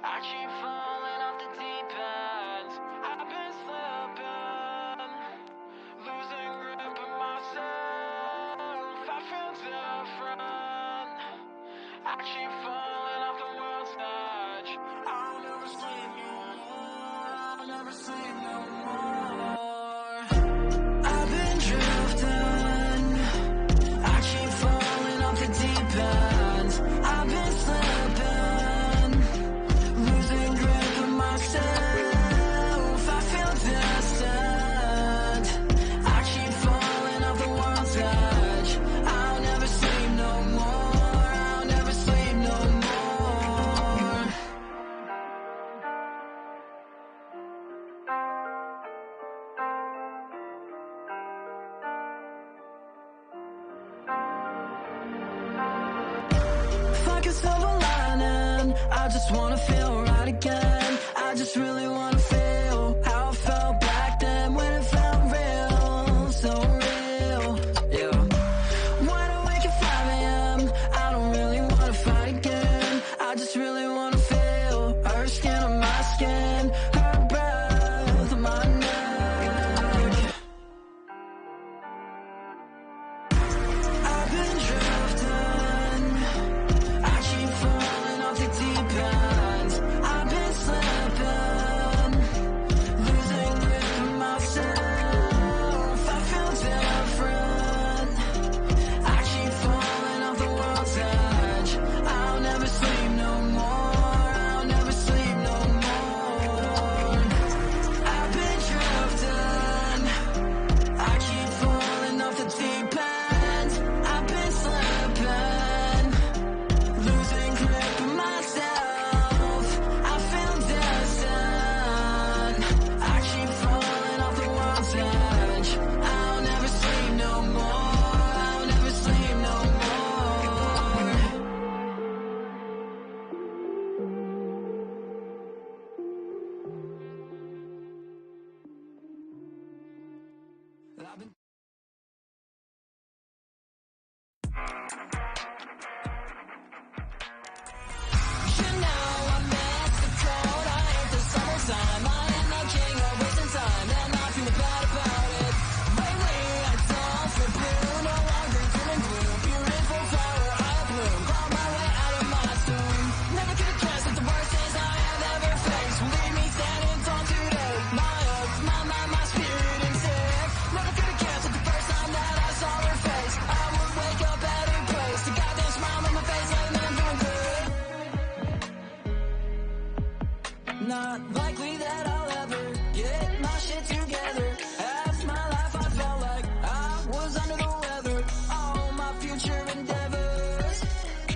I keep falling off the deep end. I've been slipping, losing grip of myself. I feel different. I keep falling off the world's edge. I'll never sleep no more. I'll never sleep no more. I've been drifting. I keep falling off the deep end. I've been slipping, losing grip of myself. I feel distant. I keep falling off the world's edge. I'll never sleep no more. I'll never sleep no more. Like a silver lining, I just wanna feel right again. I just really wanna feel how I felt back then when it felt real, so real. Yeah. When I wake at 5 a.m., I don't really wanna fight again. I just really wanna feel her skin on my skin, her breath on my neck. I've been drifting. I keep falling off the deep end. I've been slipping, losing grip of myself. I feel different. I keep falling off the world's edge. I'll never sleep no more. I'll never sleep no more. I've been drifting. I keep falling off the deep end. I've been slipping, losing grip of myself. I feel distant. I keep falling off the world's edge. I'll never sleep no more. I'll never sleep no more. I've been You know I miss the cold, I hate the summertime. I am the king of wasting time, and I feel bad about it. Lately I don't feel blue, no longer doom and gloom. Beautiful flower, I bloom, claw my way out of my tomb. Never could have guessed that the worst days I have ever faced will leave me standing tall today. My hopes, my spirit and sick. Never could have guessed that the first time that I saw her face, I would wake up at her place. The goddamn smile on my face like man doing good. Not likely that I'll ever get my shit together. Half my life I felt like I was under the weather. All my future endeavors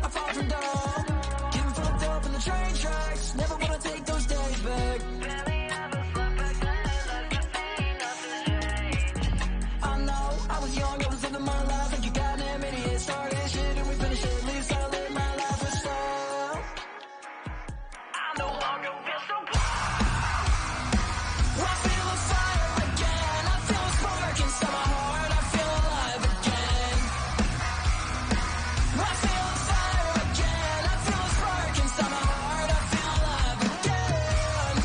I fought for dumb, getting fucked up in the train tracks. Never wanna take those days back. I know I was young, I was living my life like a goddamn idiot. Started shit and we finished it. At least I lived my life with style. I no longer feel so I feel a fire again. I feel a spark inside my heart. I feel alive again. I feel a fire again. I feel a spark inside my heart. I feel alive again.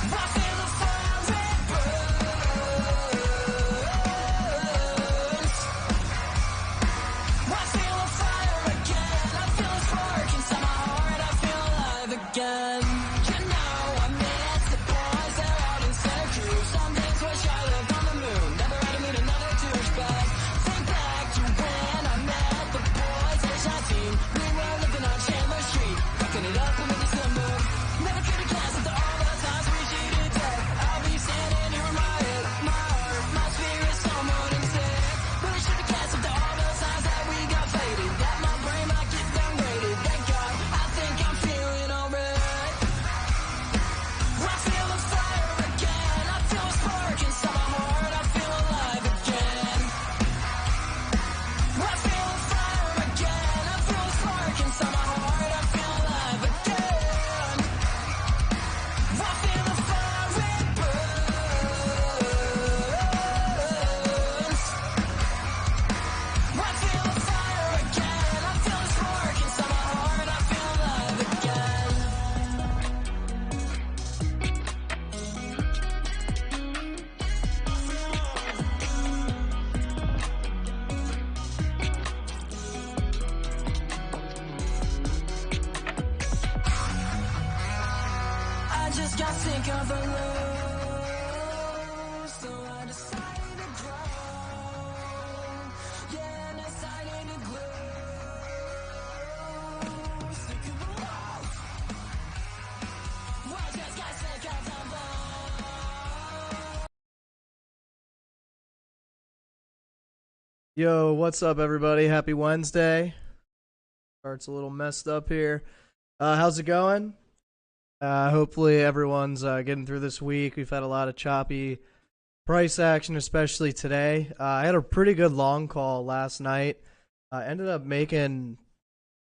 I feel the fire it burns. I feel a fire again. I feel a spark inside my heart. I feel alive again. You know I miss the boys, they're out in Santa Cruz. Some days wish I lived on the moon. Never had to meet another douchebag. Think back to when I met the boys, age 19. We were living on Chandler Street, fucking it up in December. Never could have guessed that all the times we cheated dead, I'll be standing here in my head, my heart, my spirit, someone instead. Really should have guessed that all the times that we got faded, that my brain might get downgraded. Thank God, I think I'm feeling alright. just got sick of the love, so I decided to grow. Yeah, I decided to grow. Sick of the love. I just got sick of the love. Yo, what's up, everybody? Happy Wednesday. Start's a little messed up here. How's it going? Hopefully everyone's getting through this week. We've had a lot of choppy price action, especially today. I had a pretty good long call last night. Ended up making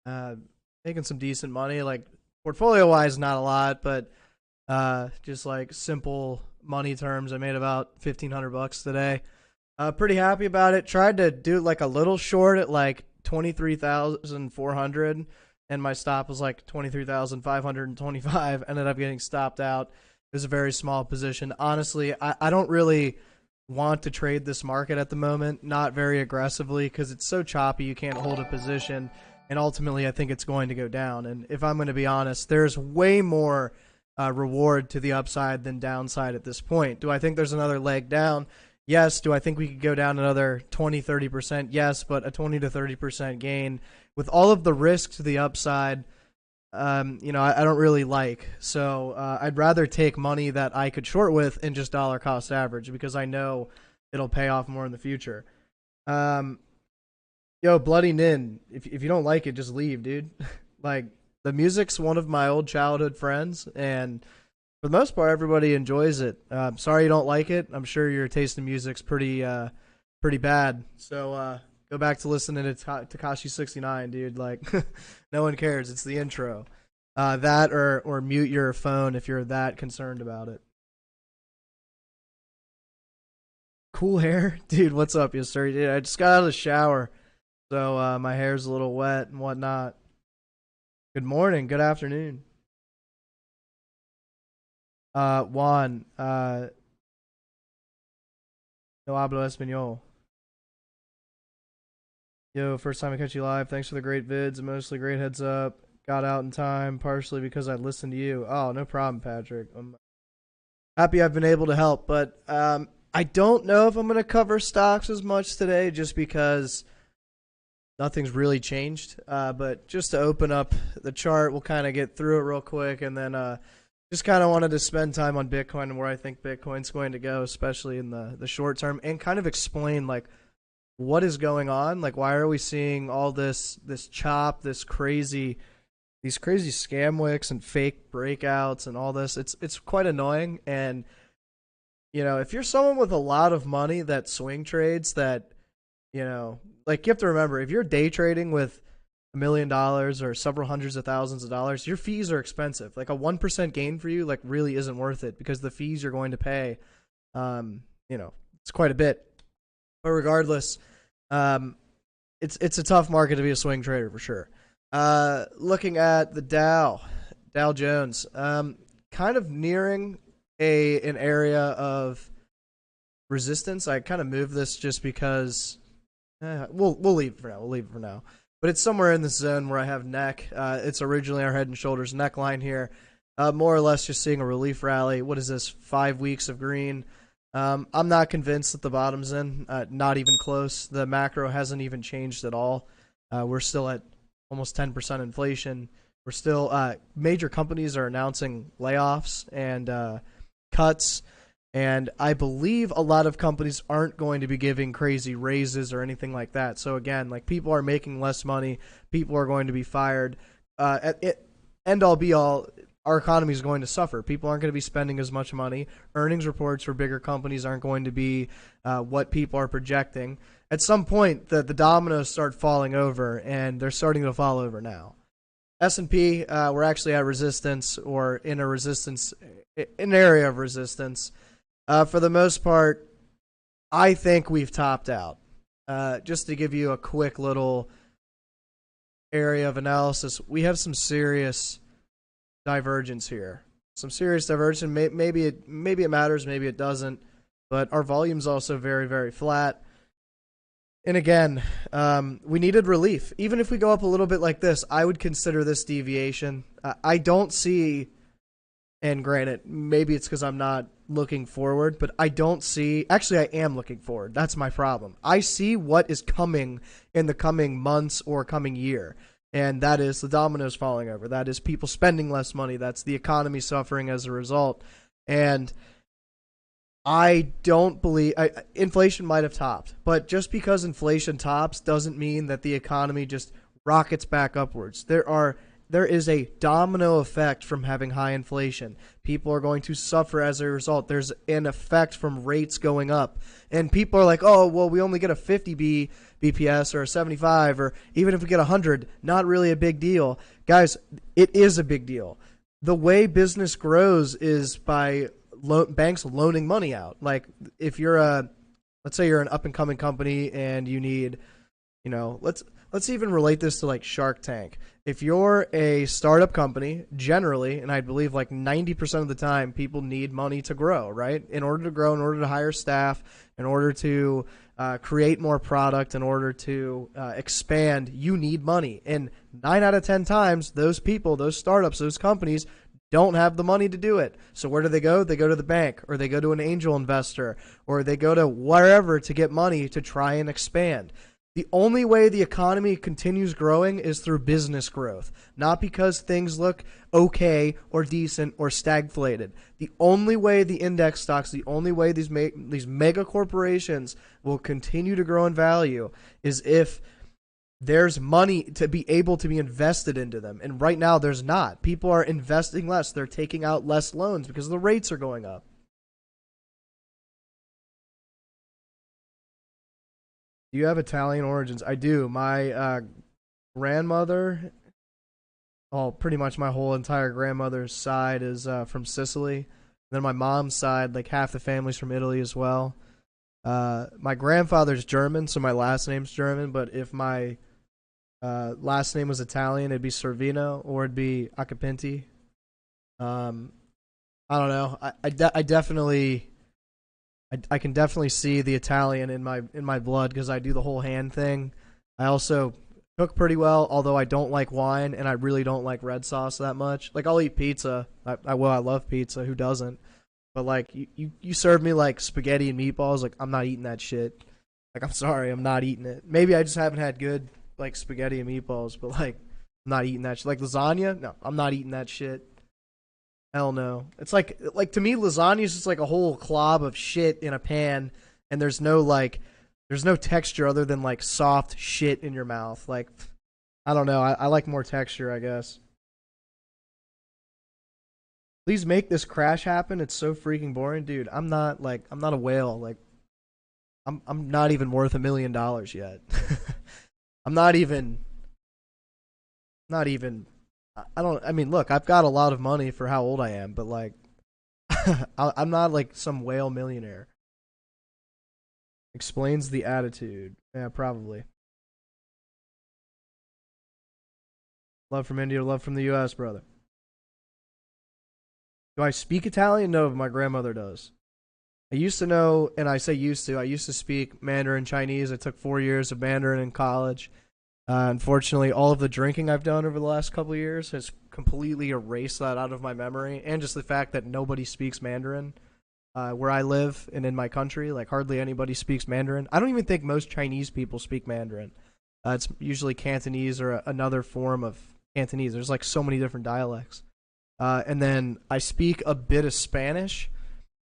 some decent money. Like, portfolio-wise, not a lot, but just like simple money terms, I made about $1,500 today. Pretty happy about it. Tried to do like a little short at like 23,400, and my stop was like 23,525. Ended up getting stopped out. It was a very small position. Honestly, I don't really want to trade this market at the moment, not very aggressively, because it's so choppy you can't hold a position, and ultimately I think it's going to go down. And if I'm going to be honest, there's way more reward to the upside than downside at this point. Do I think there's another leg down? Yes. Do I think we could go down another 20-30%? Yes, but a 20 to 30% gain with all of the risk to the upside, I don't really like. So I'd rather take money that I could short with and just dollar cost average, because I know it'll pay off more in the future. Yo, Bloody Nin, if you don't like it, just leave, dude. Like, the music's one of my old childhood friends, and for the most part, everybody enjoys it. Sorry you don't like it. I'm sure your taste in music's pretty bad. So go back to listening to Tekashi 69, dude. Like, no one cares. It's the intro. That or mute your phone if you're that concerned about it. Cool hair, dude. What's up, you sir? Dude, I just got out of the shower, so my hair's a little wet and whatnot. Good morning. Good afternoon. Juan, no hablo español. Yo, first time I catch you live. Thanks for the great vids, mostly great heads up. Got out in time, partially because I listened to you. Oh, no problem, Patrick. I'm happy I've been able to help, but I don't know if I'm going to cover stocks as much today, just because nothing's really changed. But just to open up the chart, we'll kind of get through it real quick, and then just kind of wanted to spend time on Bitcoin and where I think Bitcoin's going to go, especially in the short term, and kind of explain like what is going on. Like, why are we seeing all this chop, these crazy scam wicks and fake breakouts and all this? It's quite annoying. And if you're someone with a lot of money that swing trades, that like, you have to remember, if you're day trading with $1 million or several hundreds of thousands of dollars, your fees are expensive. Like, a 1% gain for you, like, really isn't worth it, because the fees you're going to pay, it's quite a bit. But regardless, it's a tough market to be a swing trader for sure. Looking at the Dow Jones, kind of nearing an area of resistance. I kind of moved this just because we'll leave it for now. We'll leave it for now. But it's somewhere in this zone where I have neck. It's originally our head and shoulders neckline here. More or less just seeing a relief rally. What is this, 5 weeks of green? I'm not convinced that the bottom's in. Not even close. The macro hasn't even changed at all. We're still at almost 10% inflation. We're still major companies are announcing layoffs and cuts. And I believe a lot of companies aren't going to be giving crazy raises or anything like that. So again, like, people are making less money. People are going to be fired. End all be all, our economy is going to suffer. People aren't going to be spending as much money. Earnings reports for bigger companies aren't going to be what people are projecting. At some point, the dominoes start falling over, and they're starting to fall over now. S&P, we're actually at resistance, or in an area of resistance. For the most part, I think we've topped out. Just to give you a quick little area of analysis, we have some serious divergence here. Some serious divergence. Maybe it matters, maybe it doesn't. But our volume's also very, very flat. And again, we needed relief. Even if we go up a little bit like this, I would consider this deviation. I don't see And granted, maybe it's because I'm not looking forward, but I don't see. Actually, I am looking forward. That's my problem. I see what is coming in the coming months or coming year. And that is the dominoes falling over. That is people spending less money. That's the economy suffering as a result. And I don't believe inflation might have topped. But just because inflation tops doesn't mean that the economy just rockets back upwards. There is a domino effect from having high inflation. People are going to suffer as a result. There's an effect from rates going up. And people are like, oh, well, we only get a 50 BPS or a 75, or even if we get 100, not really a big deal. Guys, it is a big deal. The way business grows is by banks loaning money out. Like if you're let's say you're an up-and-coming company and you need, let's even relate this to like Shark Tank. If you're a startup company, generally, and I believe like 90% of the time, people need money to grow, right? In order to grow, in order to hire staff, in order to create more product, in order to expand, you need money. And 9 out of 10 times, those people, those startups, those companies don't have the money to do it. So where do they go? They go to the bank, or they go to an angel investor, or they go to wherever to get money to try and expand. The only way the economy continues growing is through business growth, not because things look okay or decent or stagflated. The only way the index stocks, the only way these mega corporations will continue to grow in value is if there's money to be able to be invested into them. And right now there's not. People are investing less. They're taking out less loans because the rates are going up. Do you have Italian origins? I do. My grandmother, pretty much my whole entire grandmother's side is from Sicily. Then my mom's side, like half the family's from Italy as well. My grandfather's German, so my last name's German. But if my last name was Italian, it'd be Servino or it'd be Acapinti. I don't know. I definitely. I can definitely see the Italian in my blood because I do the whole hand thing. I also cook pretty well, although I don't like wine and I really don't like red sauce that much. Like I'll eat pizza. I love pizza. Who doesn't? But like you serve me like spaghetti and meatballs, like I'm not eating that shit. Like I'm sorry, I'm not eating it. Maybe I just haven't had good like spaghetti and meatballs, but like I'm not eating that shit. Like lasagna, no, I'm not eating that shit. Hell no. It's like to me, lasagna is just like a whole clob of shit in a pan, and there's no texture other than like soft shit in your mouth. Like, I don't know. I like more texture, I guess. Please make this crash happen. It's so freaking boring, dude. I'm not a whale. Like, I'm not even worth $1 million yet. I'm not even. I mean, look, I've got a lot of money for how old I am, but like, I'm not like some whale millionaire. Explains the attitude. Yeah, probably. Love from India, love from the U.S., brother. Do I speak Italian? No, but my grandmother does. I used to know, and I say used to, I used to speak Mandarin Chinese. I took 4 years of Mandarin in college. Unfortunately, all of the drinking I've done over the last couple of years has completely erased that out of my memory, and just the fact that nobody speaks Mandarin where I live and in my country. Like, hardly anybody speaks Mandarin. I don't even think most Chinese people speak Mandarin. It's usually Cantonese or another form of Cantonese. There's like so many different dialects. And then I speak a bit of Spanish.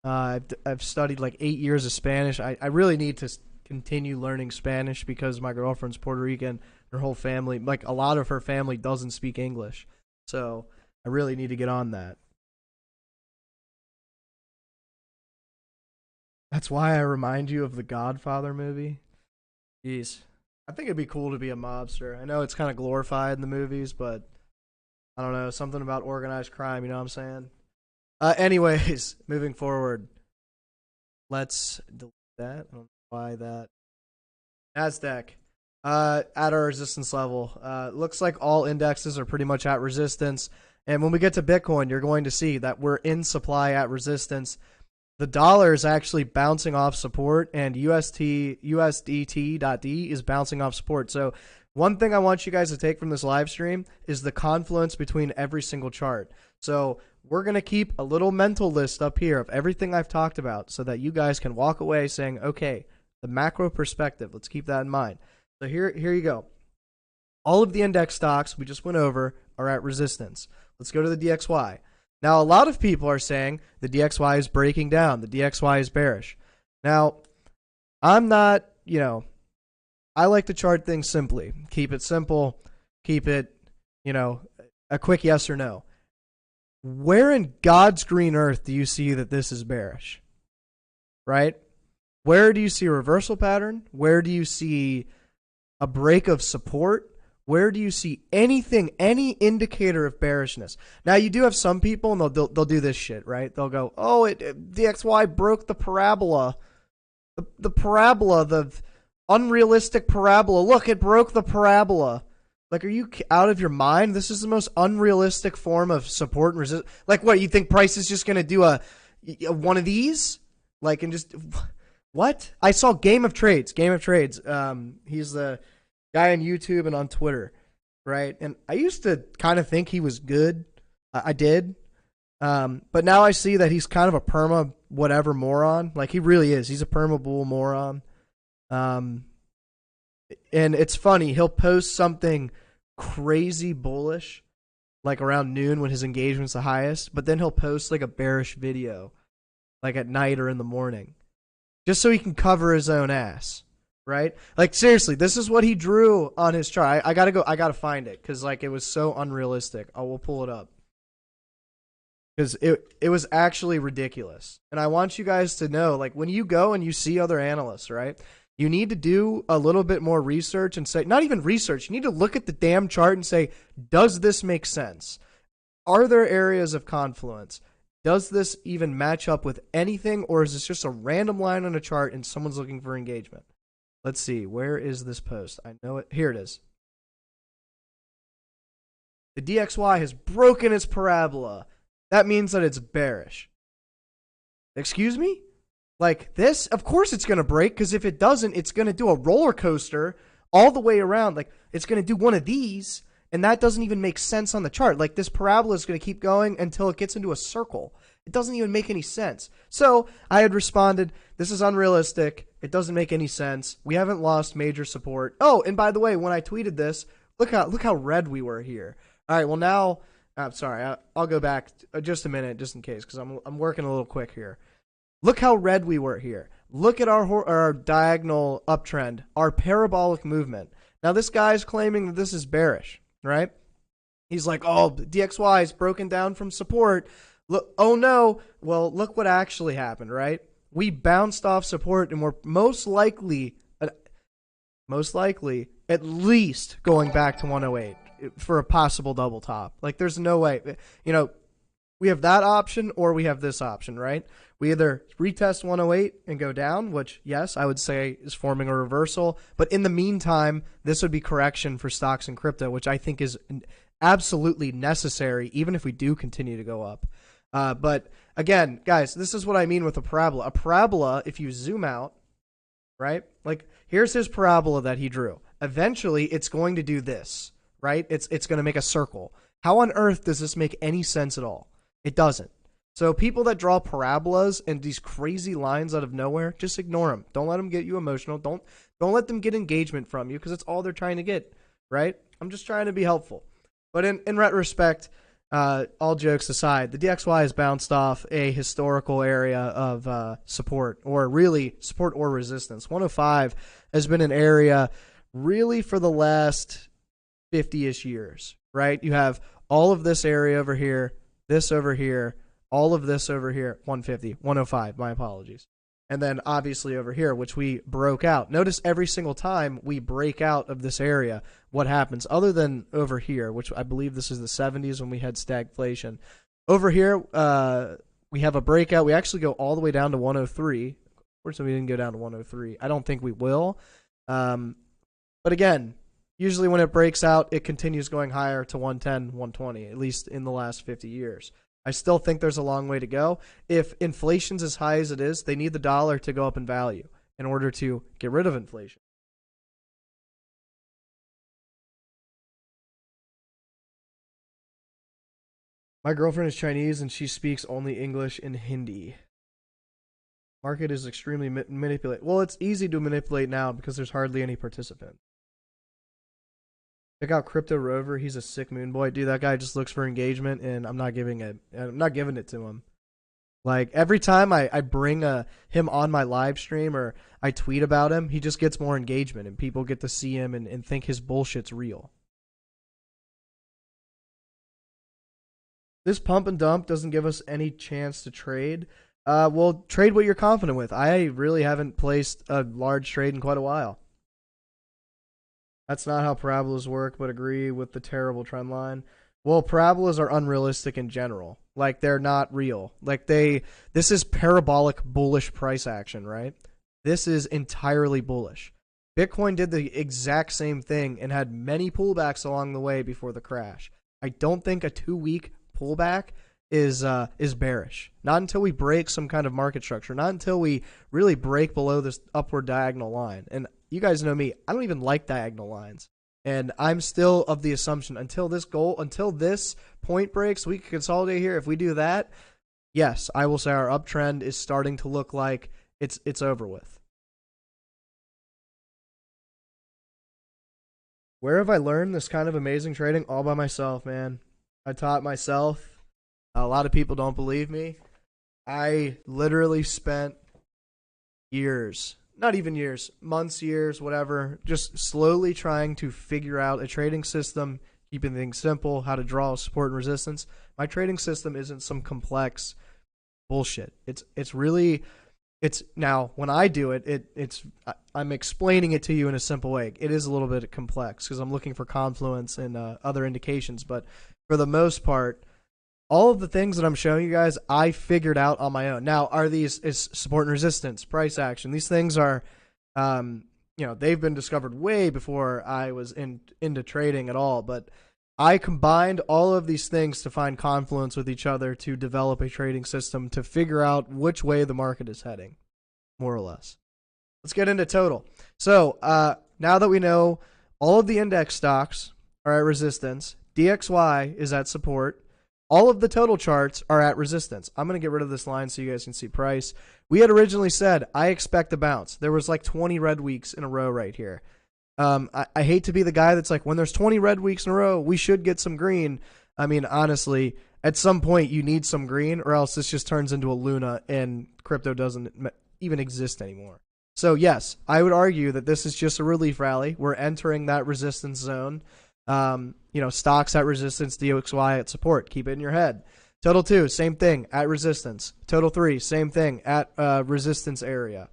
I've studied like 8 years of Spanish. I really need to continue learning Spanish because my girlfriend's Puerto Rican. Her whole family, like a lot of her family, doesn't speak English. So I really need to get on that. That's why I remind you of the Godfather movie. Jeez. I think it'd be cool to be a mobster. I know it's kind of glorified in the movies, but I don't know, something about organized crime, you know what I'm saying? Anyways, moving forward. Let's delete that. I don't know why that. NASDAQ. At our resistance level. Looks like all indexes are pretty much at resistance. And when we get to Bitcoin, you're going to see that we're in supply at resistance. The dollar is actually bouncing off support, and USDT.D is bouncing off support. So One thing I want you guys to take from this live stream is the confluence between every single chart. So we're going to keep a little mental list up here of everything I've talked about so that you guys can walk away saying, okay, the macro perspective, let's keep that in mind. So here you go. All of the index stocks we just went over are at resistance. Let's go to the DXY. Now, a lot of people are saying the DXY is breaking down. The DXY is bearish. Now, I'm not, I like to chart things simply. Keep it simple. Keep it, a quick yes or no. Where in God's green earth do you see that this is bearish? Right? Where do you see a reversal pattern? Where do you see a break of support? Where do you see anything, any indicator of bearishness? Now, you do have some people, and they'll do this shit, right? They'll go, oh, DXY broke the parabola. The parabola, the unrealistic parabola. Look, it broke the parabola. Like, are you out of your mind? This is the most unrealistic form of support and resistance. Like, what, you think price is just going to do a one of these? Like, and just, what? I saw Game of Trades. He's the guy on YouTube and on Twitter, right? And I used to kind of think he was good. I did. But now I see that he's kind of a perma whatever moron. Like, he really is. He's a perma bull moron. And it's funny. He'll post something crazy bullish, like around noon when his engagement's the highest, but then he'll post like a bearish video, like at night or in the morning, just so he can cover his own ass. Right? Like, seriously, this is what he drew on his chart. I gotta find it because, like, it was so unrealistic. We'll pull it up because it was actually ridiculous. And I want you guys to know, like, when you go and you see other analysts, right, you need to do a little bit more research and say, not even research, you need to look at the damn chart and say, does this make sense? Are there areas of confluence? Does this even match up with anything, or is this just a random line on a chart and someone's looking for engagement? Let's see. Where is this post? I know it. Here it is. The DXY has broken its parabola. That means that it's bearish. Excuse me? Like this? Of course it's going to break, because if it doesn't, it's going to do a roller coaster all the way around. Like, it's going to do one of these, and that doesn't even make sense on the chart. Like, this parabola is going to keep going until it gets into a circle. It doesn't even make any sense. So I had responded, this is unrealistic. It doesn't make any sense. We haven't lost major support. Oh, and by the way, when I tweeted this, look how red we were here. All right, well now, I'm sorry. I'll go back just a minute, just in case, because I'm working a little quick here. Look how red we were here. Look at our diagonal uptrend, our parabolic movement. Now this guy's claiming that this is bearish, right? He's like, oh, DXY is broken down from support. Look, oh no. Well, look what actually happened, right? We bounced off support, and we're most likely at least going back to 108 for a possible double top. Like, there's no way. We have that option or we have this option, right? We either retest 108 and go down, which, yes, I would say is forming a reversal. But in the meantime, this would be correction for stocks and crypto, which I think is absolutely necessary, even if we do continue to go up. But again, guys, this is what I mean with a parabola. A parabola, if you zoom out, right? Like, here's his parabola that he drew. Eventually, it's going to do this, right? It's going to make a circle. How on earth does this make any sense at all? It doesn't. So people that draw parabolas and these crazy lines out of nowhere, just ignore them. Don't let them get you emotional. Don't let them get engagement from you, because it's all they're trying to get, right? I'm just trying to be helpful. But in retrospect, all jokes aside, the DXY has bounced off a historical area of support, or really support or resistance. 105 has been an area really for the last 50-ish years, right? You have all of this area over here, this over here, all of this over here, 150, 105, my apologies. And then obviously over here, which we broke out. Notice every single time we break out of this area, what happens, other than over here, which I believe this is the 70s when we had stagflation. Over here, we have a breakout. We actually go all the way down to 103. Of course, we didn't go down to 103. I don't think we will. But again, usually when it breaks out, it continues going higher to 110, 120, at least in the last 50 years. I still think there's a long way to go. If inflation's as high as it is, they need the dollar to go up in value in order to get rid of inflation. My girlfriend is Chinese and she speaks only English and Hindi. Market is extremely manipulated. Well, it's easy to manipulate now because there's hardly any participant. Check out Crypto Rover. He's a sick moon boy. Dude, that guy just looks for engagement, and I'm not giving it to him. Like, every time I bring him on my live stream or I tweet about him, he just gets more engagement, and people get to see him and think his bullshit's real. This pump and dump doesn't give us any chance to trade. Well, trade what you're confident with. I really haven't placed a large trade in quite a while. That's not how parabolas work, but agree with the terrible trend line. Well, parabolas are unrealistic in general. Like, they're not real. Like, this is parabolic bullish price action, right? This is entirely bullish. Bitcoin did the exact same thing and had many pullbacks along the way before the crash. I don't think a 2-week pullback is bearish. Not until we break some kind of market structure. Not until we really break below this upward diagonal line. And you guys know me, I don't even like diagonal lines. And I'm still of the assumption until this point breaks, we can consolidate here. If we do that, yes, I will say our uptrend is starting to look like it's over with. Where have I learned this kind of amazing trading? All by myself, man. I taught myself. A lot of people don't believe me. I literally spent years, not even years, months, years, whatever, just slowly trying to figure out a trading system, keeping things simple, how to draw support and resistance. My trading system isn't some complex bullshit. It's now when I do it, I'm explaining it to you in a simple way. It is a little bit complex because I'm looking for Confluence and other indications, but for the most part, all of the things that I'm showing you guys, I figured out on my own. Now, is support and resistance, price action? These things are, they've been discovered way before I was into trading at all. But I combined all of these things to find confluence with each other to develop a trading system to figure out which way the market is heading, more or less. Let's get into total. So now that we know all of the index stocks are at resistance, DXY is at support. All of the total charts are at resistance. I'm going to get rid of this line so you guys can see price. We had originally said, I expect a bounce. There was like 20 red weeks in a row right here. I hate to be the guy that's like, when there's 20 red weeks in a row, we should get some green. I mean, honestly, at some point you need some green or else this just turns into a Luna and crypto doesn't even exist anymore. So yes, I would argue that this is just a relief rally. We're entering that resistance zone. Stocks at resistance, DXY at support. Keep it in your head. Total 2, same thing, at resistance. Total 3, same thing, at resistance area.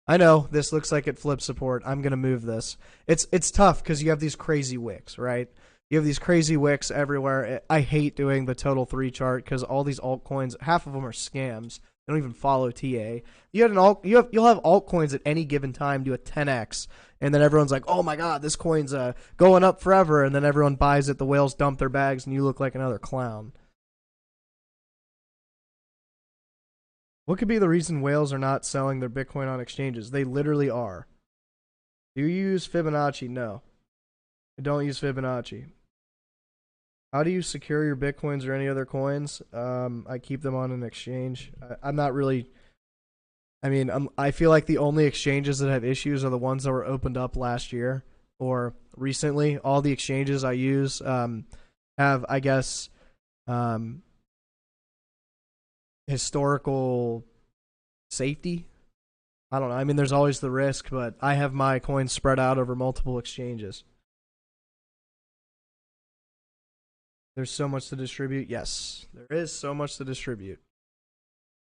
I know this looks like it flips support. I'm gonna move this. It's tough because you have these crazy wicks, right? You have these crazy wicks everywhere. I hate doing the total 3 chart because all these altcoins, half of them are scams. They don't even follow TA. You'll have altcoins at any given time do a 10x, and then everyone's like, "Oh my god, this coin's going up forever," and then everyone buys it. The whales dump their bags, and you look like another clown. What could be the reason whales are not selling their Bitcoin on exchanges? They literally are. Do you use Fibonacci? No, I don't use Fibonacci. How do you secure your Bitcoins or any other coins? I keep them on an exchange. I'm not really... I feel like the only exchanges that have issues are the ones that were opened up last year or recently. All the exchanges I use have, I guess, historical safety. I don't know. I mean, there's always the risk, but I have my coins spread out over multiple exchanges. There's so much to distribute. Yes, there is so much to distribute.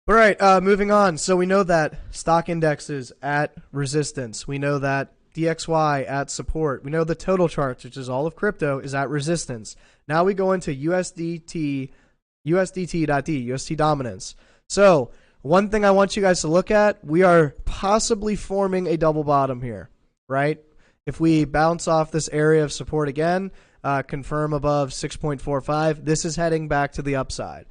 All right, moving on. So we know that stock indexes at resistance. We know that DXY at support. We know the total charts, which is all of crypto, is at resistance. Now we go into USDT.D, UST dominance. So one thing I want you guys to look at, we are possibly forming a double bottom here, right? If we bounce off this area of support again, confirm above 6.45, this is heading back to the upside.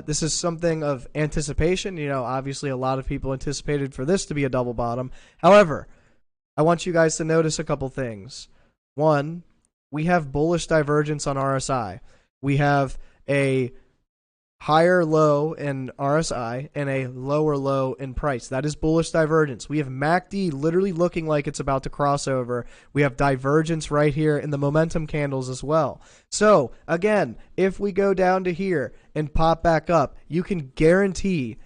This is something of anticipation. Obviously a lot of people anticipated for this to be a double bottom. However, I want you guys to notice a couple things. One, we have bullish divergence on RSI. We have a higher low in RSI and a lower low in price. That is bullish divergence. We have MACD literally looking like it's about to cross over. We have divergence right here in the momentum candles as well. So again, if we go down to here and pop back up, you can guarantee,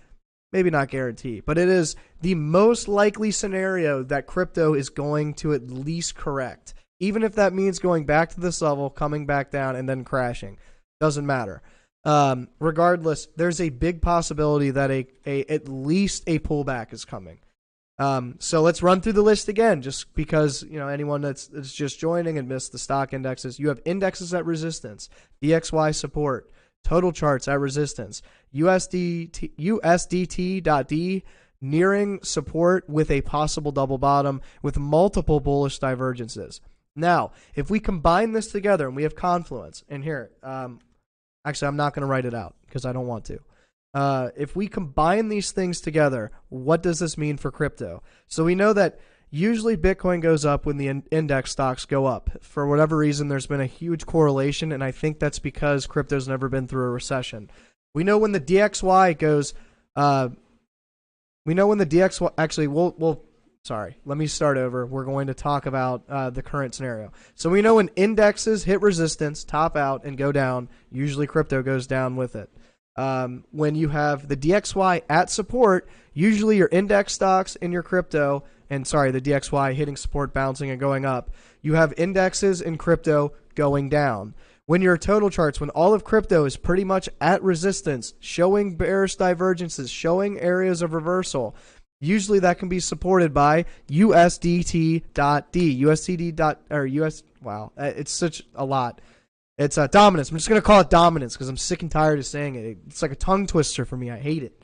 maybe not guarantee, but it is the most likely scenario that crypto is going to at least correct. Even if that means going back to this level, coming back down, and then crashing. Doesn't matter. Regardless, there's a big possibility that at least a pullback is coming. So let's run through the list again, just because anyone that's just joining and missed the stock indexes. You have indexes at resistance, DXY support, total charts at resistance, USDT.D nearing support with a possible double bottom with multiple bullish divergences. Now, if we combine this together and we have Confluence, and here, actually, I'm not going to write it out because I don't want to. If we combine these things together, what does this mean for crypto? So we know that usually Bitcoin goes up when the index stocks go up. For whatever reason, there's been a huge correlation, and I think that's because crypto's never been through a recession. We know when the DXY goes, actually, sorry, let me start over. We're going to talk about the current scenario. So we know when indexes hit resistance, top out, and go down, usually crypto goes down with it. When you have the DXY at support, usually your index stocks and your crypto, the DXY hitting support, bouncing, and going up, you have indexes in crypto going down. When your total charts, when all of crypto is pretty much at resistance, showing bearish divergences, showing areas of reversal, usually that can be supported by USDT.D. It's such a lot. It's dominance. I'm just going to call it dominance because I'm sick and tired of saying it. It's like a tongue twister for me. I hate it.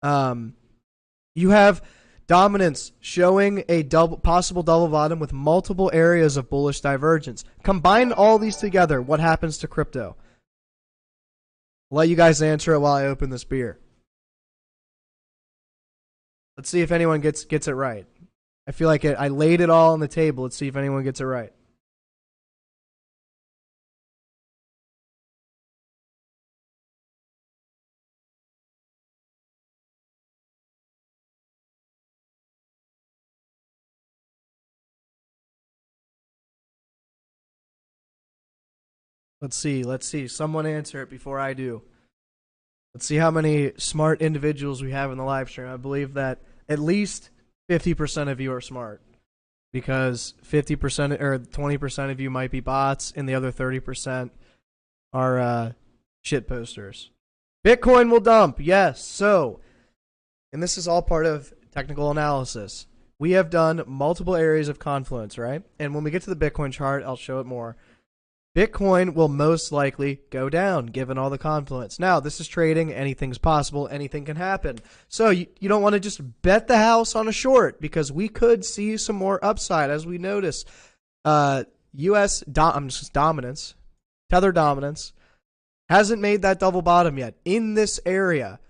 You have dominance showing a possible double bottom with multiple areas of bullish divergence. Combine all these together. What happens to crypto? I'll let you guys answer it while I open this beer. Let's see if anyone gets it right. I feel like I laid it all on the table. Let's see if anyone gets it right. Let's see. Someone answer it before I do. Let's see how many smart individuals we have in the live stream. I believe that at least 50% of you are smart, because 50% or 20% of you might be bots, and the other 30% are shit posters. Bitcoin will dump. Yes. So, and this is all part of technical analysis. We have done multiple areas of Confluence, right? And when we get to the Bitcoin chart, I'll show it more. Bitcoin will most likely go down given all the confluence. Now, this is trading. Anything's possible. Anything can happen. So you don't want to just bet the house on a short, because we could see some more upside as we notice. Dominance, Tether dominance, hasn't made that double bottom yet. In this area,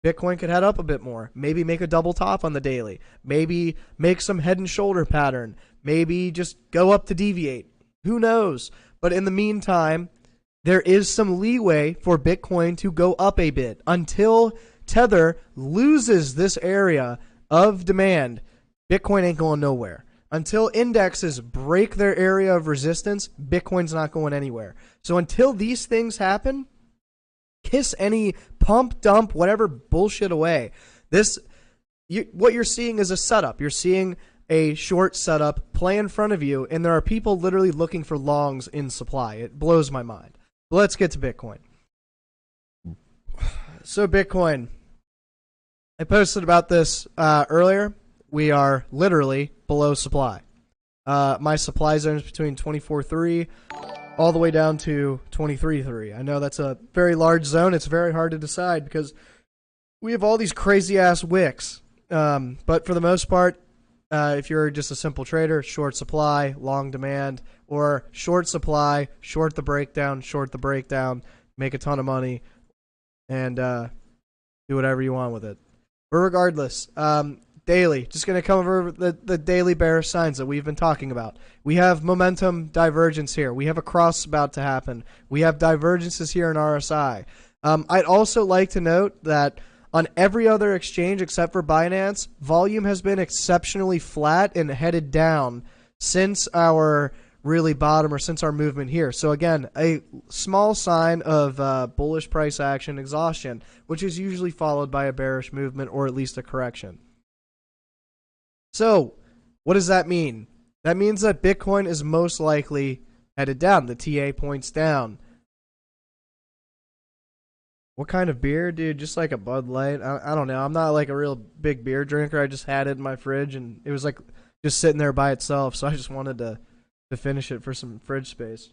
Bitcoin could head up a bit more. Maybe make a double top on the daily. Maybe make some head and shoulder pattern. Maybe just go up to deviate. Who knows? But in the meantime, there is some leeway for Bitcoin to go up a bit until Tether loses this area of demand. Bitcoin ain't going nowhere. Until indexes break their area of resistance, Bitcoin's not going anywhere. So until these things happen, kiss any pump, dump, whatever bullshit away. What you're seeing is a setup. You're seeing a short setup play in front of you, and there are people literally looking for longs in supply. It blows my mind. But let's get to Bitcoin. So Bitcoin, I posted about this earlier. We are literally below supply. My supply zone is between 24.3 all the way down to 23.3. I know that's a very large zone. It's very hard to decide because we have all these crazy ass wicks. But for the most part, if you're just a simple trader, short supply, long demand, or short supply, short the breakdown, make a ton of money, and do whatever you want with it. But regardless, daily, just going to come over the daily bearish signs that we've been talking about. We have momentum divergence here. We have a cross about to happen. We have divergences here in RSI. I'd also like to note that on every other exchange except for Binance, volume has been exceptionally flat and headed down since our really bottom or since our movement here. So again, a small sign of bullish price action exhaustion, which is usually followed by a bearish movement or at least a correction. So what does that mean? That means that Bitcoin is most likely headed down. The TA points down. What kind of beer, dude? Just like a Bud Light? I don't know. I'm not like a real big beer drinker. I just had it in my fridge, and it was like just sitting there by itself. So I just wanted to finish it for some fridge space.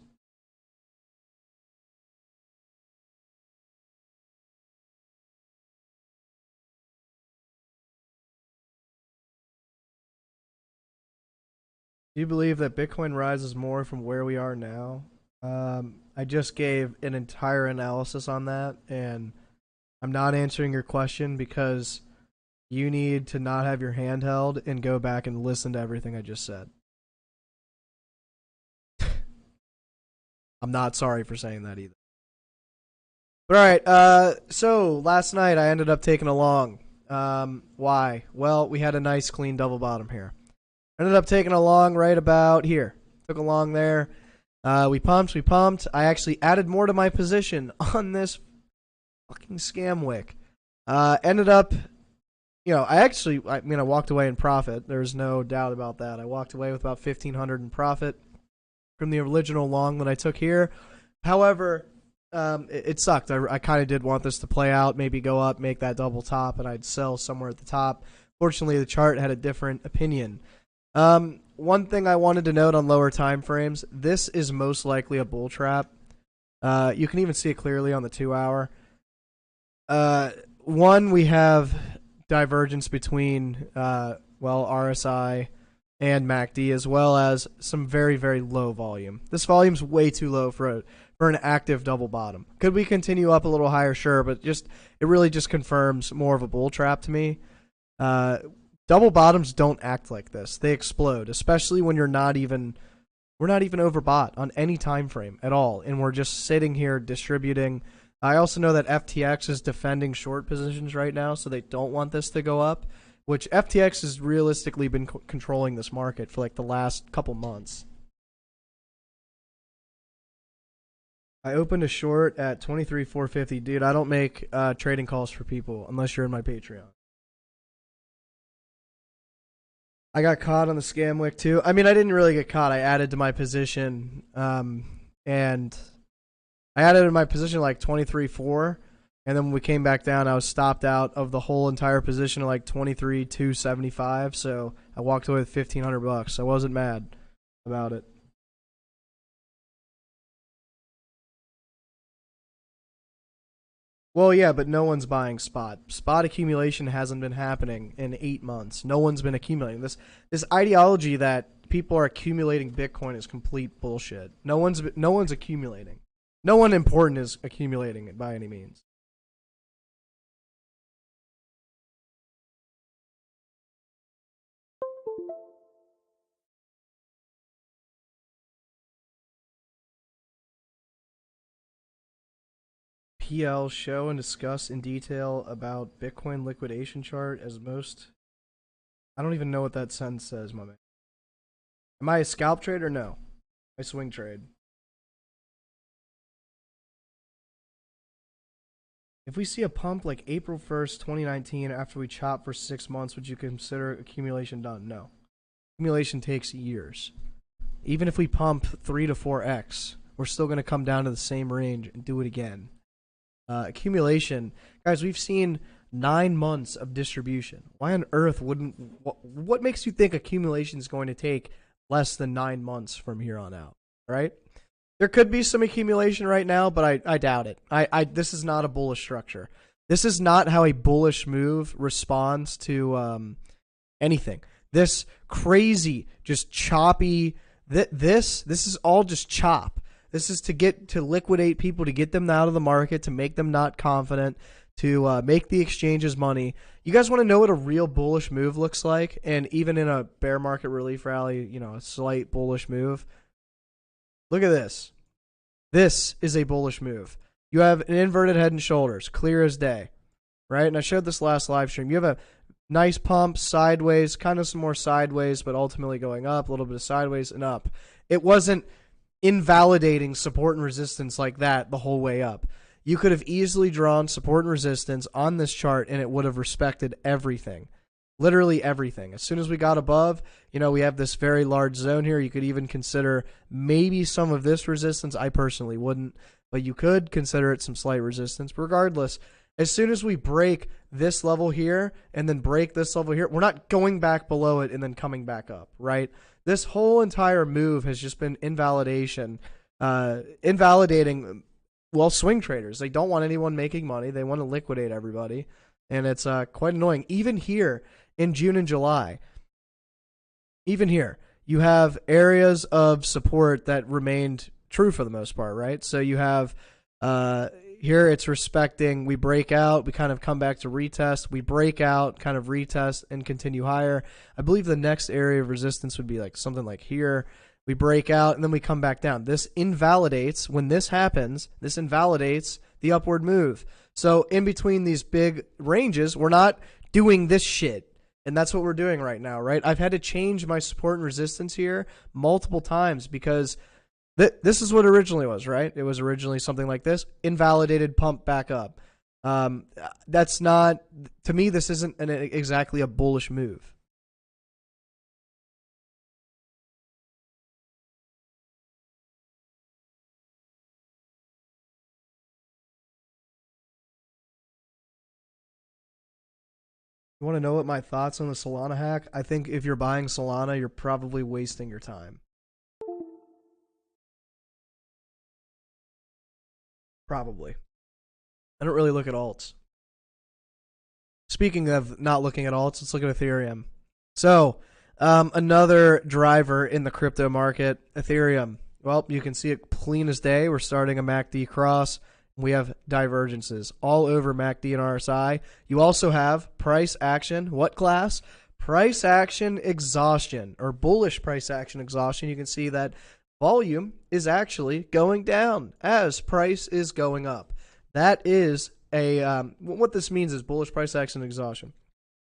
Do you believe that Bitcoin rises more from where we are now? I just gave an entire analysis on that, and I'm not answering your question because you need to not have your hand held and go back and listen to everything I just said. I'm not sorry for saying that either. But all right, so last night I ended up taking a long. Why? Well, we had a nice clean double bottom here. Ended up taking a long right about here. Took a long there. We pumped. I actually added more to my position on this fucking scam wick. Ended up, I walked away in profit. There's no doubt about that. I walked away with about $1,500 in profit from the original long that I took here. However, it sucked. I kind of did want this to play out, maybe go up, make that double top, and I'd sell somewhere at the top. Fortunately, the chart had a different opinion. One thing I wanted to note on lower time frames, this is most likely a bull trap. You can even see it clearly on the 2 hour. One, we have divergence between RSI and MACD, as well as some very, very low volume. This volume's way too low for an active double bottom. Could we continue up a little higher? Sure, but it really just confirms more of a bull trap to me. Double bottoms don't act like this. They explode, especially when we're not even overbought on any time frame at all, and we're just sitting here distributing. I also know that FTX is defending short positions right now, so they don't want this to go up, which FTX has realistically been controlling this market for like the last couple months. I opened a short at 23,450. Dude, I don't make trading calls for people unless you're in my Patreon. I got caught on the scam wick too. I mean, I didn't really get caught. I added to my position, and I added to my position like 23.4, and then when we came back down, I was stopped out of the whole entire position at like 23,275. So I walked away with $1,500. I wasn't mad about it. Well, yeah, but no one's buying spot. Spot accumulation hasn't been happening in 8 months. No one's been accumulating. This ideology that people are accumulating Bitcoin is complete bullshit. No one's accumulating. No one important is accumulating it by any means. PL show and discuss in detail about Bitcoin liquidation chart as most. I don't even know what that sentence says, my man. Am I a scalp trader? No. I swing trade. If we see a pump like April 1st, 2019, after we chop for 6 months, would you consider accumulation done? No. Accumulation takes years. Even if we pump 3 to 4x, we're still going to come down to the same range and do it again. Accumulation, guys, we've seen 9 months of distribution. Why on earth wouldn't, what makes you think accumulation is going to take less than 9 months from here on out, right? There could be some accumulation right now, but I doubt it. This is not a bullish structure. This is not how a bullish move responds to anything. This crazy, just choppy, this is all just chop. This is to liquidate people, to get them out of the market, to make them not confident, to make the exchanges money. You guys want to know what a real bullish move looks like? And even in a bear market relief rally, a slight bullish move. Look at this. This is a bullish move. You have an inverted head and shoulders, clear as day, right? And I showed this last live stream. You have a nice pump sideways, kind of some more sideways, but ultimately going up, a little bit of sideways and up. It wasn't invalidating support and resistance like that the whole way up. You could have easily drawn support and resistance on this chart and it would have respected everything. Literally everything. As soon as we got above, we have this very large zone here. You could even consider maybe some of this resistance. I personally wouldn't, but you could consider it some slight resistance. Regardless, as soon as we break this level here and then break this level here, we're not going back below it and then coming back up, right? This whole entire move has just been invalidating, swing traders. They don't want anyone making money. They want to liquidate everybody. And it's quite annoying. Even here in June and July, even here, you have areas of support that remained true for the most part, right? So you have here it's respecting, we break out, we kind of come back to retest, we break out, kind of retest, and continue higher. I believe the next area of resistance would be like something like here. We break out, and then we come back down. This invalidates, when this happens, this invalidates the upward move. So in between these big ranges, we're not doing this shit. And that's what we're doing right now, right? I've had to change my support and resistance here multiple times because this is what originally was, right? It was originally something like this, invalidated, pump back up. That's not, to me, this isn't exactly a bullish move. You want to know what my thoughts on the Solana hack? I think if you're buying Solana, you're probably wasting your time. Probably. I don't really look at alts. Speaking of not looking at alts, let's look at Ethereum. So, another driver in the crypto market, Ethereum. Well, you can see it clean as day. We're starting a MACD cross. We have divergences all over MACD and RSI. You also have price action. What class? Price action exhaustion, or bullish price action exhaustion. You can see that volume is actually going down as price is going up. That is what this means is bullish price action exhaustion.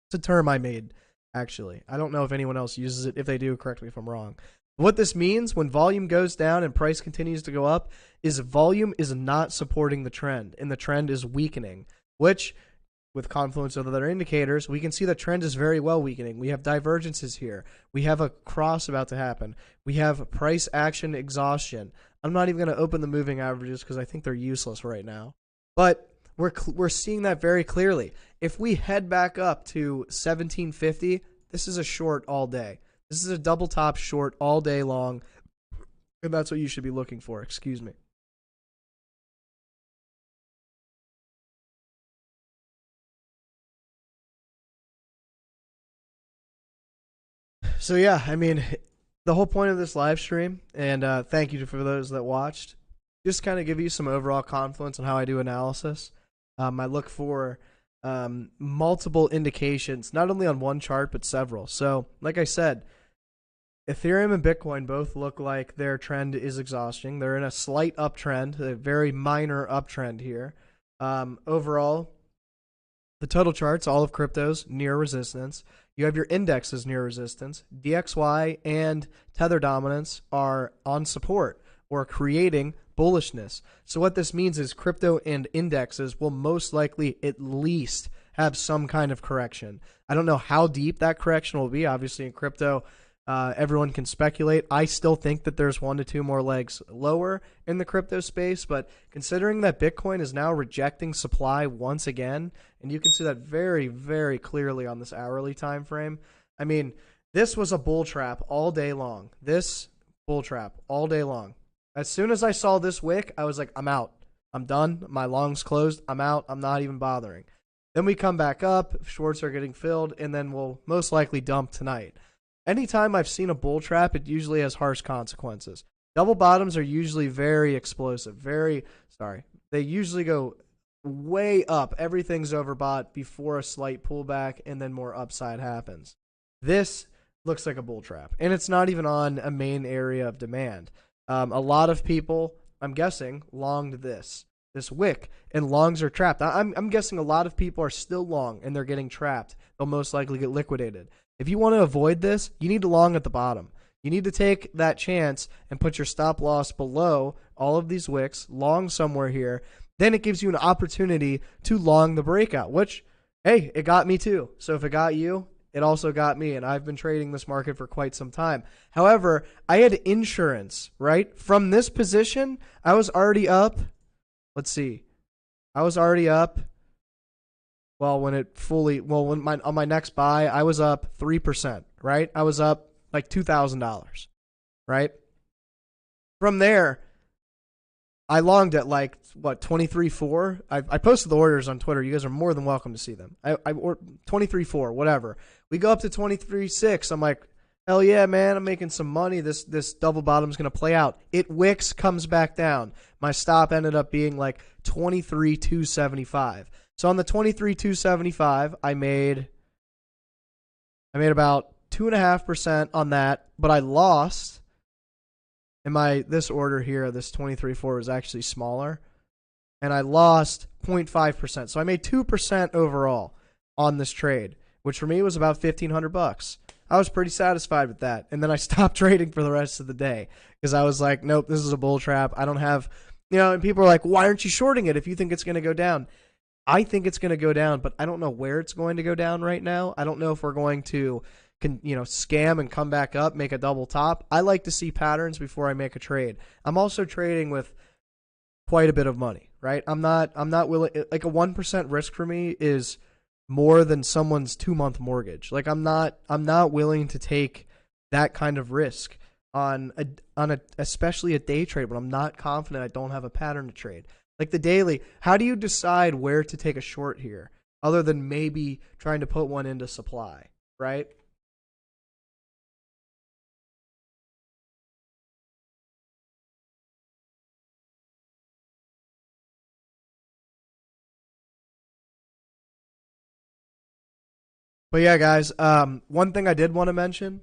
It's a term I made, actually. I don't know if anyone else uses it. If they do, correct me if I'm wrong. What this means when volume goes down and price continues to go up is volume is not supporting the trend, and the trend is weakening, which with Confluence and other indicators, we can see the trend is very well weakening. We have divergences here. We have a cross about to happen. We have price action exhaustion. I'm not even going to open the moving averages because I think they're useless right now. But we're seeing that very clearly. If we head back up to 1750, this is a short all day. This is a double top short all day long, and that's what you should be looking for. Excuse me. So yeah, I mean, the whole point of this live stream, and thank you for those that watched, just kind of give you some overall Confluence on how I do analysis. I look for multiple indications, not only on one chart, but several. So, like I said, Ethereum and Bitcoin both look like their trend is exhausting. They're in a slight uptrend, a very minor uptrend here. Overall, the total charts, all of cryptos, near resistance. You have your indexes near resistance. DXY and Tether dominance are on support or creating bullishness. So what this means is crypto and indexes will most likely at least have some kind of correction. I don't know how deep that correction will be. Obviously in crypto, everyone can speculate. I still think that there's 1 to 2 more legs lower in the crypto space, but considering that Bitcoin is now rejecting supply once again, and you can see that very, very clearly on this hourly time frame. I mean, this was a bull trap all day long. This bull trap all day long. As soon as I saw this wick, I was like, I'm out. I'm done. My longs closed. I'm out. I'm not even bothering. Then we come back up. Shorts are getting filled, and then we'll most likely dump tonight. Anytime I've seen a bull trap, it usually has harsh consequences. Double bottoms are usually very explosive. They usually go way up. Everything's overbought before a slight pullback, and then more upside happens. This looks like a bull trap, and it's not even on a main area of demand. A lot of people, I'm guessing, longed this. wick, and longs are trapped. I'm guessing a lot of people are still long and they're getting trapped. They'll most likely get liquidated. If you want to avoid this, you need to long at the bottom. You need to take that chance and put your stop loss below all of these wicks, long somewhere here. Then it gives you an opportunity to long the breakout, which, hey, it got me too. So if it got you, it also got me, and I've been trading this market for quite some time. However, I had insurance, right? From this position, I was already up. Let's see. I was already up. Well, on my next buy, I was up 3%, right? I was up like $2,000, right? From there, I longed at like, 23.4? I posted the orders on Twitter. You guys are more than welcome to see them. I 23.4, whatever. We go up to 23.6. I'm like, hell yeah, man, I'm making some money. This double bottom's going to play out. It wicks, comes back down. My stop ended up being like 23.275. So on the 23.275, I made about 2.5% on that, but I lost. And this order here, this 23.4 was actually smaller, and I lost 0.5%. So I made 2% overall on this trade, which for me was about $1,500. I was pretty satisfied with that. And then I stopped trading for the rest of the day because I was like, nope, this is a bull trap. I don't have, and people are like, why aren't you shorting it if you think it's going to go down? I think it's going to go down, but I don't know where it's going to go down right now. I don't know if we're going to scam and come back up, make a double top. I like to see patterns before I make a trade. I'm also trading with quite a bit of money, right? I'm not willing, like a 1% risk for me is more than someone's 2-month mortgage. Like I'm not willing to take that kind of risk on especially a day trade when I'm not confident I don't have a pattern to trade. Like the daily, how do you decide where to take a short here other than maybe trying to put one into supply, right? But yeah, guys, one thing I did want to mention,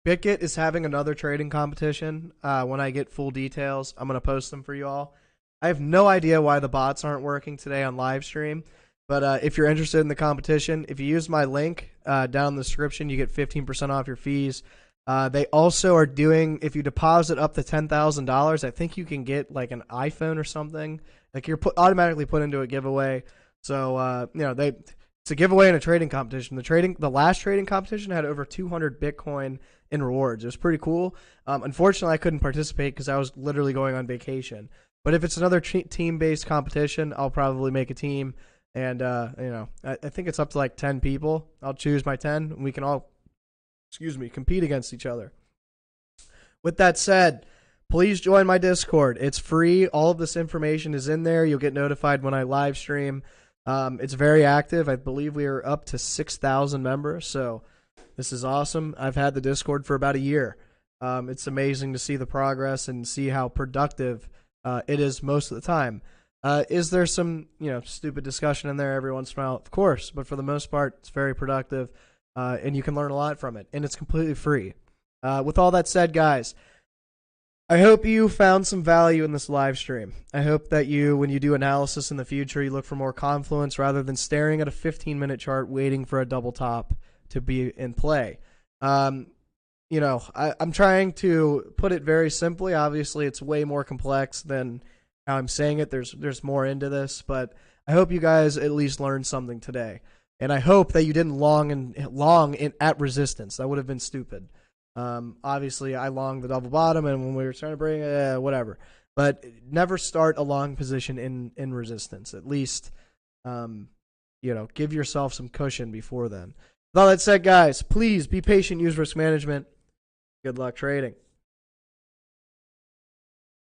Bitget is having another trading competition. When I get full details, I'm going to post them for you all. I have no idea why the bots aren't working today on live stream, but if you're interested in the competition, if you use my link down in the description, you get 15% off your fees. They also are doing, if you deposit up to $10,000, I think you can get like an iPhone or something. Like you're automatically put into a giveaway. So, it's a giveaway and a trading competition. The last trading competition had over 200 Bitcoin in rewards. It was pretty cool. Unfortunately, I couldn't participate because I was literally going on vacation. But if it's another team-based competition, I'll probably make a team. And, I think it's up to like 10 people. I'll choose my 10, and we can all, compete against each other. With that said, please join my Discord. It's free. All of this information is in there. You'll get notified when I live stream. It's very active. I believe we are up to 6,000 members, so this is awesome. I've had the Discord for about a year. It's amazing to see the progress and see how productive it is most of the time. Is there some stupid discussion in there every once in a while? Of course, but for the most part, it's very productive, and you can learn a lot from it, and it's completely free. With all that said, guys, I hope you found some value in this live stream. I hope that when you do analysis in the future, you look for more Confluence rather than staring at a 15-minute chart waiting for a double top to be in play. I'm trying to put it very simply. Obviously, it's way more complex than how I'm saying it. There's more into this, but I hope you guys at least learned something today. And I hope that you didn't long at resistance. That would have been stupid. Obviously, I longed the double bottom, and when we were trying to bring whatever. But never start a long position in resistance. At least, give yourself some cushion before then. With all that said, guys, please be patient. Use risk management. Good luck trading.